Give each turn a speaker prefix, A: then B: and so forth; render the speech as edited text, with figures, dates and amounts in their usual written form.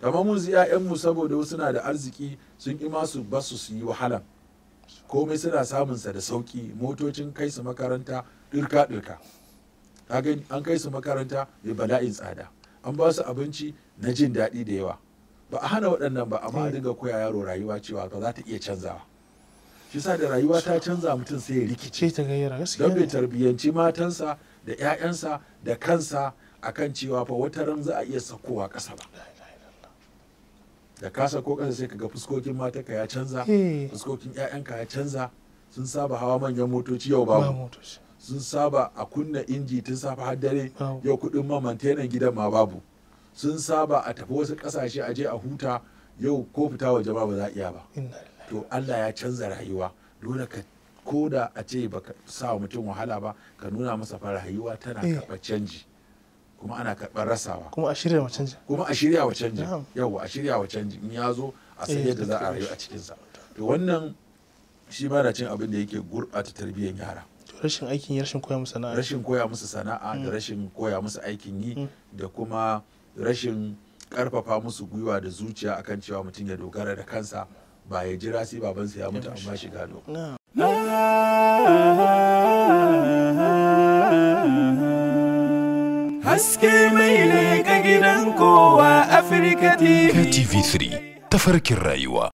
A: amma mun ƴaƴanmu saboda wasu na da arziki sun ƙi masu basu su yi wahala, komai suna samun sa da sauki, motocin kai su makaranta ɗirka an kai su makaranta mai bala'in tsada, an ba su abinci na jin daɗi da yawa. Ba a hana waɗannan ba, amma a dinga koya yaro rayuwa cewa ba za ta iya canzawa. Shi sa da rayuwa ta canza mutum sai ya rikice
B: ta gayyara gaskiya,
A: don bai tarbiyyanci matansa da 'ya'yansa da kansa akan cewa fa wata ran za a iya sakowa ƙasa ba. Da ka sako ƙasa sai kaga fuskokin matarka ya canza, fuskokin 'ya'yanka ya canza. Sun saba hawa manyan motoci, yau babu. Sun saba a kunna inji tun safe har dare, yau kuɗin ma mantenan gidan ma babu. Sun saba a tafi wasu ƙasashe a je a huta, yau ko fita waje ba za a iya ba. To Allah ya canza rayuwa, dole ka koda a ce baka sa mutum wahala ba, ka nuna masa fa rayuwa tana karɓar canji, kuma ana karɓar rasawa,
B: kuma a shirya wa canji,
A: yawa a shirya wa canji in ya zo a san yadda za a rayu a cikinsa. To wannan shi ma na cin abin da yake gurɓata tarbiyyar yara.
B: Rashin aikin yi, rashin koya musu sana'a,
A: da rashin koya musu aikin yi, da kuma rashin karfafa musu gwiwa da zuciya akan cewa mutum ya dogara da kansa, ba ya jira sai babansa ya mutu amma shi gado.
C: Haske mai leƙa gidan kowa Afirka TV.
D: TV3 tafarkin rayuwa.